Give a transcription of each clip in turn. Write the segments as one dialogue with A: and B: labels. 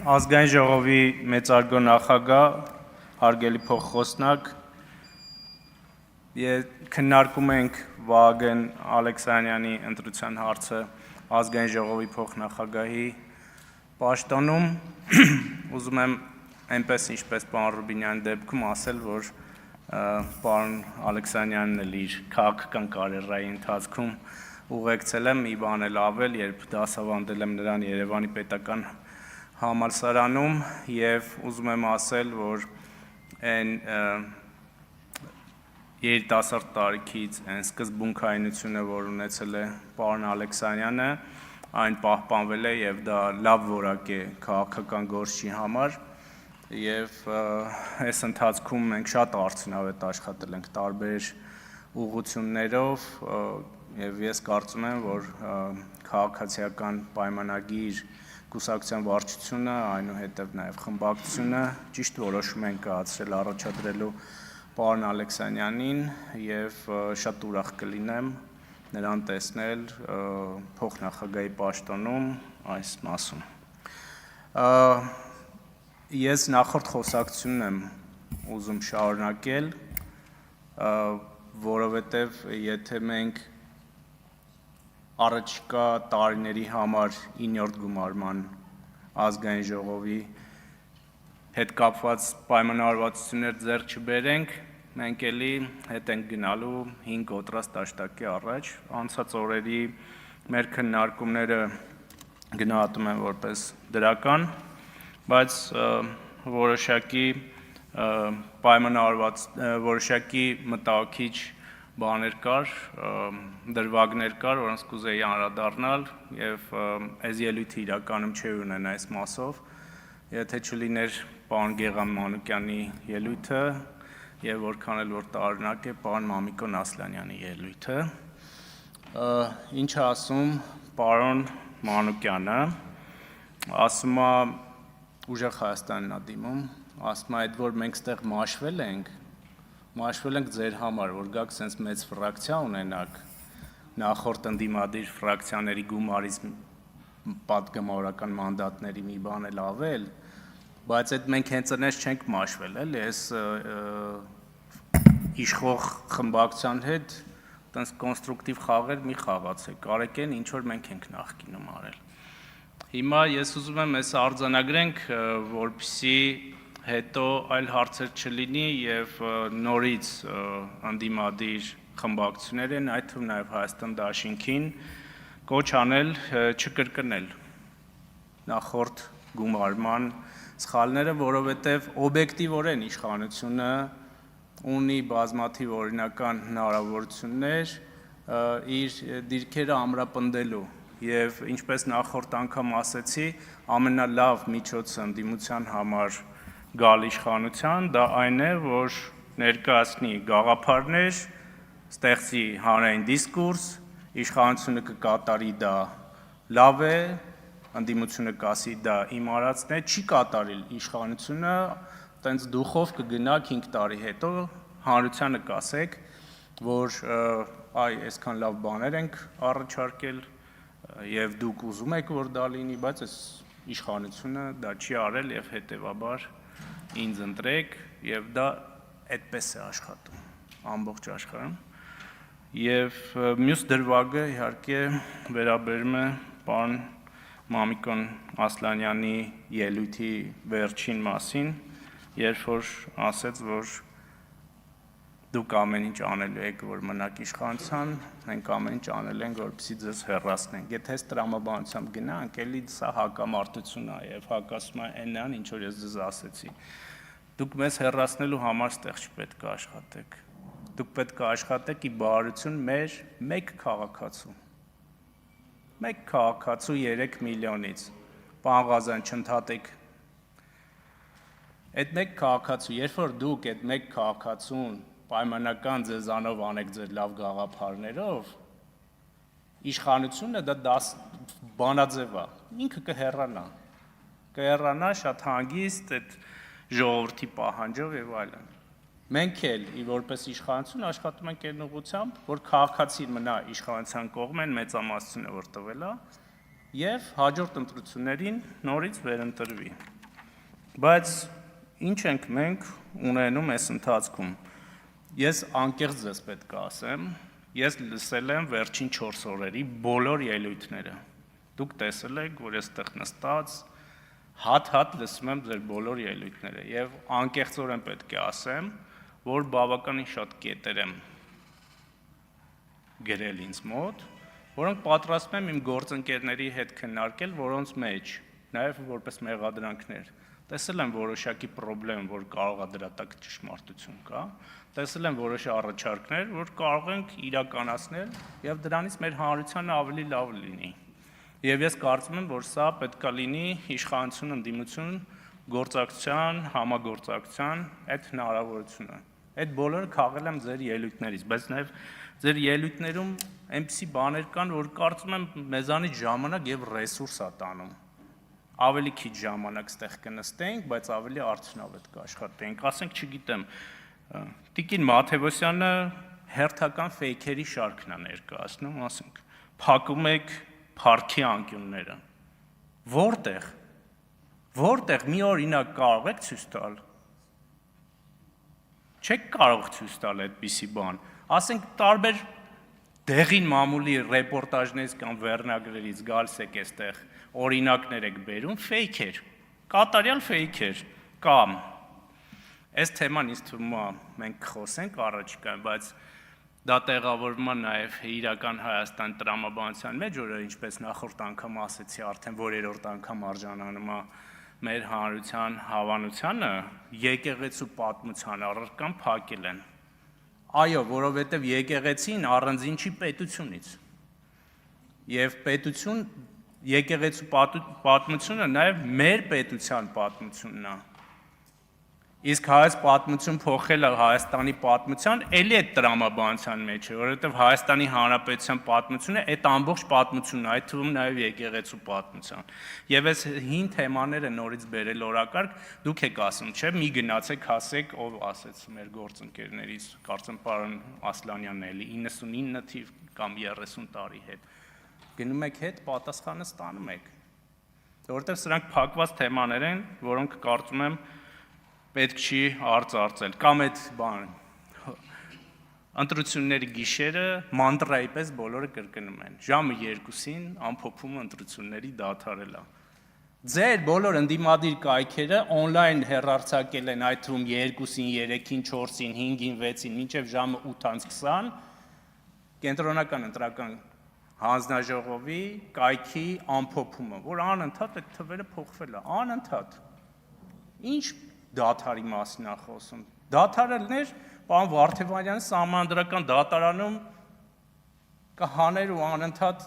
A: Ազգային ժողովի մեծարգո նախագահ, հարգելի փոխխոսնակ, քննարկում ենք Վահագն Ալեքսանյանի ընտրության հարցը ազգային ժողովի փոխնախագահի պաշտոնում, ուզում եմ այնպես ինչպես պարոն Ռուբինյանի դեպքում ասել, որ պարոն Ալեքսանյանն էլ իր քաղաքական կարիերայի ընթացքում ուղեկցել եմ մի բան էլ ավել, երբ դասավանդել եմ նրան Երևանի պետական համալսարանում և ուզում եմ ասել, որ այն երիտասարդ տարիքից այն սկզբունքայնությունը, որ ունեցել է պարոն Ալեքսանյանը, այն պահպանվել է և դա լավ որակ է քաղաքական գործչի համար և այս ընթացքում մենք շատ արդյունավետ աշխատել ենք տարբեր ուղղություններով և ես կարծում եմ, որ քաղաքացիական պայմանագիր կուսակցության վարչությունը, այնուհետև նաև խմբակցությունը ճիշտ որոշում են կայացրել առաջադրելու պարոն Ալեքսանյանին և շատ ուրախ կլինեմ նրան տեսնել փոխնախագահի պաշտոնում այս մասում։ Ես նախորդ խոսակցությունն եմ ուզում շարունակել, որովհետև եթե մենք առաջիկա տարիների համար 9-րդ գումարման ազգային ժողովի հետ կապված պայմանավորվածություններ ձեռք չբերենք, մենք էլի հետ ենք գնալու 5 կոտրած տաշտակի առաջ, անցած օրերի մեր քննարկումները գնահատում եմ որպես դրական, բայց որոշակի մտահոգիչ բաներ կար, դրվագներ կար, որոնց կուզեի անդրադառնալ և այս ելույթը իրականում չի ունենա այս մասով, եթե չլիներ պարոն Գեղամ Մանուկյանի ելույթը և որքան էլ որ տարօրինակ է պարոն Մամիկոն Ասլանյանի ելույթը։ Ինչ է ասում պարոն Մանուկյանը, ասում է ուժեղ Հայաստանին է դիմում, ասում է այդ որ մենք ստեղ մաշվել ենք ձեր համար, որ գաք սենց մեծ ֆրակցիա ունենաք, նախորդ ընդդիմադիր ֆրակցիաների գումարից պատգամավորական մանդատների մի բան էլ ավել, բայց այդ մենք հենց այնպես չենք մաշվել, էլի, այս իշխող խմբակցության հետ տենց կոնստրուկտիվ խաղեր մի խաղացեք, արեք այն, ինչ որ մենք ենք նախկինում արել։ Հիմա ես ուզում եմ այս արձանագրենք, որպեսզի հետո այլ հարցեր չլինի և նորից ընդդիմադիր խմբակցություններին, այդ թվում նաև Հայաստան դաշինքին կոչ անել չկրկնել նախորդ գումարման սխալները, որովհետև օբյեկտիվորեն իշխանությունը ունի բազմաթիվ օրինական հնարավորություններ իր դիրքերը ամրապնդելու և ինչպես նախորդ անգամ ասեցի, ամենալավ միջոցը ընդդիմության համար գալ իշխանության, դա այն է, որ ներկայացնի գաղափարներ, ստեղծի հանրային դիսկուրս, իշխանությունը կկատարի դա լավ է, ընդդիմությունը կասի դա իմ արածն է, չի կատարիլ իշխանությունը, տենց դուխով կգնա 5 տարի հետո հանրությանը կասեք, որ այ այսքան լավ բաներ ենք առաջարկել և դուք ուզում եք, որ դա լինի, բայց այս իշխանությունը դա չի արել և հետևաբար ինձ ընտրեք և դա այդպես է աշխատում ամբողջ աշխարհում։ Եվ մյուս դրվագը իհարկե վերաբերում է պարոն Մամիկոն Ասլանյանի ելույթի վերջին մասին, երբ որ ասեց, որ դուք ամեն ինչ անելու եք, որ մնաք իշխանության, մենք ամեն ինչ անել ենք, որպեսզի ձեզ հեռացնենք։ Եթե այս տրամաբանությամբ գնանք, էլի սա հակամարտություն է և հակասում է այն, ինչ որ ես ձեզ ասեցի։ Դուք մեզ հեռացնելու համար ստեղ չպետք է աշխատեք։ Դուք պետք է աշխատեք ի բարօրություն մեր մեկ քաղաքացու 3 միլիոնից, պարոն Ղազարյան, չընդհատեք։ Այդ մեկ քաղաքացու, երբ որ դուք այդ մեկ քաղաքացուն պայմանական ձեզանով անեք ձեր լավ գաղափարներով, իշխանությունը դա բանաձև է, ինքը կհեռանա շատ հանգիստ այդ ժողովրդի պահանջով և այլն։ Մենք էլ որպես իշխանություն աշխատում ենք այն ուղղությամբ, որ քաղաքացին մնա իշխանության կողմեն մեծամասնությունը որ տվել է և հաջորդ ընտրություններին նորից վերընտրվի։ Բայց ինչ ենք մենք ունենում այս ընթացքում։ Ես անկեղծ ձեզ պետք է ասեմ, ես լսել եմ վերջին 4 օրերի բոլոր ելույթները։ Դուք տեսել եք, որ այստեղ նստած հատ լսում եմ ձեր բոլոր ելույթները եւ անկեղծորեն պետք է ասեմ, որ բավականին շատ կետեր եմ գրել ինձ մոտ, որոնք պատրաստվում եմ իմ գործընկերների հետ քննարկել, որոնց մեջ նաև որպես մեղադրանքներ տեսել եմ որոշակի խնդրեմ, որ կարող է դրա տակ ճշմարտություն կա, տեսել եմ որոշ առաջարկներ, որ կարող ենք իրականացնել եւ դրանից մեր հանրությանը ավելի լավ լինի։ Եվ ես կարծում եմ, որ սա պետք է լինի իշխանություն ընդդիմություն գործակցության, համագործակցության այդ հնարավորությունը։ Այդ բոլորը քաղել եմ ձեր ելույթներից, բայց նաև ձեր ելույթներում այնպիսի բաներ կան, որ կարծում եմ մեզանից ժամանակ եւ ռեսուրս է տանում։ Ավելի քիչ ժամանակ ստեղ կնստենք, բայց ավելի արդյունավետ կաշխատենք։ Ասենք, չգիտեմ, Տիկին Մաթևոսյանը հերթական ֆեյքերի շարքն է ներկայացնում, ասենք, փակում եք парքի անկյունները։ Որտեղ մի օրինակ կարող եք ցույց տալ։ Չեք կարող ցույց տալ այդպիսի բան։ Ասենք տարբեր դեղին մամուլի ռեպորտաժներից կամ վերնագրերից գալիս եք այստեղ օրինակներ եք բերում, ֆեյքեր, կատարյալ ֆեյքեր կամ այս թեման ինձ թվում է մենք կխոսենք առաջիկայում, բայց դա տեղավորվում է նաև իրական Հայաստան տրամաբանության մեջ, որը ինչպես նախորդ անգամ ասեցի, արդեն որերորդ անգամ արժանանում է մեր հանրության հավանությանը, եկեղեցու պատմության առարկան փակել են։ Այո, որովհետև եկեղեցին առանձին չի պետությունից։ Եվ եկեղեցու պատմությունը նաև մեր պետության պատմությունն է։ Իսկ հայոց պատմություն փոխելը Հայաստանի պատմության, էլի այդ տրամաբանության մեջ է, որովհետև Հայաստանի Հանրապետության պատմությունը այդ ամբողջ պատմությունն է, այդ թվում նաև եկեղեցու պատմության։ Եվ այս հին թեմաները նորից բերել օրակարգ, դուք եք ասում, չէ՞, մի գնացեք, ասեք, ով ասեց մեր գործընկերներից, կարծեմ պարոն Ասլանյանն էլի 99 թիվ կամ 30 տարի հետ։ Գնում եք հետ, պատասխանը ստանում եք։ Որովհետև սրանք փակված թեմաներ են, որոնք կարծում եմ պետք չի արծարծել, կամ այդ բան, ընտրությունների գիշերը մանտրայի պես բոլորը կրկնում են, ժամը 2-ին ամփոփումը ընտրությունների դադարելա։ Ձեր բոլոր ընդդիմադիր կայքերը on-line հեռարձակել են այդ թվում 2-ին, 3-ին, 4-ին, 5-ին, 6-ին, մինչև ժամը 8:20 կենտրոնական ընտրական հանձնաժողովի կայքի ամփոփումը, որ անընդհատ այդ թվերը փոխվել է, անընդհատ։ Ինչ դադարի մասին է խոսում։ Դադարելներ, պարոն Վարդևանյանը սահմանադրական դատարանում կհաներ ու անընդհատ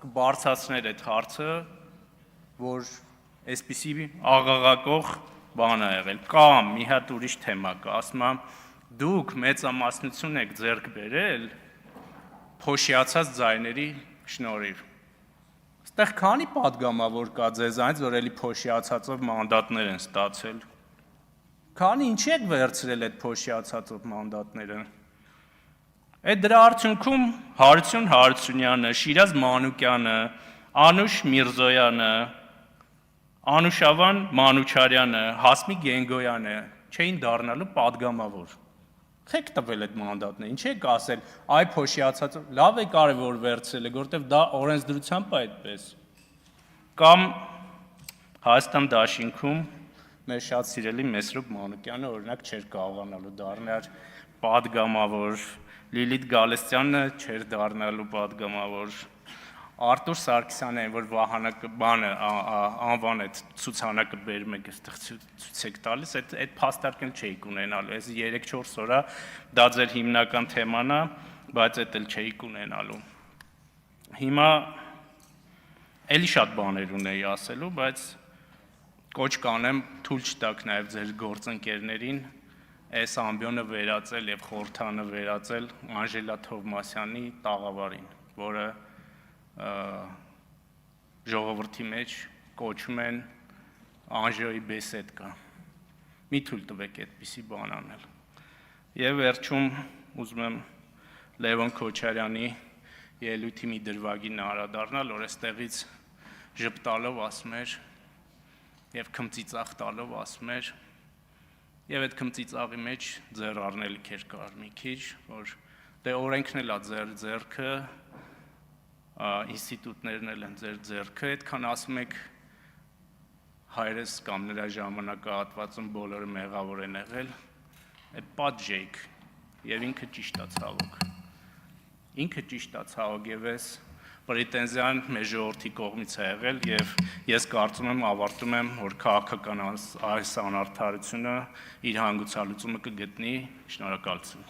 A: կբարձրացներ այդ հարցը, որ այսպիսի աղաղակող բան է եղել։ Կամ մի հատ ուրիշ թեմա կա, ասում եմ, դուք մեծամասնություն եք ձեռք բերել փոշիացած ձայների շնորհիվ։ Այստեղ քանի պատգամավոր կա ձեզանից, որ էլի փոշիացածով մանդատներ են ստացել։ Քանի ինչի եք վերցրել այդ փոշիացածով մանդատները։ Այդ դրա արդյունքում Հարություն Հարությունյանը, Շիրազ Մանուկյանը, Անուշ Միրզոյանը, Անուշավան Մանուչարյանը, Հասմիկ Գենգոյանը չէին դառնալու պատգամավոր։ Եք տվել այդ մանդատները, ինչ եք ասել, այ փոշիացած, լավ է կարևոր վերցրել եք, որովհետև դա օրենսդրությամբ է այդպես։ Կամ Հայաստան դաշինքում մեր շատ սիրելի Մեսրոպ Մանուկյանը օրինակ չէր կարողանալու դառնալ պատգամավոր, Լիլիթ Գալստյանը չէր դառնալու պատգամավոր, Արտուր Սարգսյանն, որ վահանակը բանը անվան այդ ցուցանակը բերում եք այստեղ ցույց եք տալիս, այդ փաստարկն չէիք ունենալու։ Այս 3-4 օրա դա ձեր հիմնական թեման է, բայց այդ էլ չէիք ունենալու։ Հիմա էլի շատ բաներ ունեի ասելու, բայց կոչ կանեմ թույլ չտաք նաև ձեր գործընկերներին այս ամբիոնը վերածել եւ խորհրդանը վերածել Անժելա Թովմասյանի տաղավարին, որը ժողովրդի մեջ կոչում են Անժոյի բեսեդկա։ Մի թույլ տվեք այդպիսի բան անել։ Եվ վերջում ուզում եմ Լևոն Քոչարյանի ելույթի մի դրվագին անդրադառնալ, որ այստեղից ժպտալով ասում էր. եւ քմծիծաղ տալով ասում էր, եւ այդ քմծիծաղի մեջ ձեռ առնելիք էր կար մի քիչ, որ դե օրենքն էլ է ձեր ձեռքը, ինստիտուտներն էլ են ձեր ձեռքը, այդքան ասում եք հայրս կամ նրա ժամանակահատվածում բոլորը մեղավոր են եղել, այդ պատժեիք եւ ինքը ճիշտ է ցավոք։ Ինքը ճիշտ է ցավոք եւ ես պրետենզիան մեր ժողովրդի կողմից է եղել եւ ես կարծում եմ ավարտում եմ, որ քաղաքական այս անարդարությունը իր հանգուցալուծումը կգտնի, շնորհակալություն։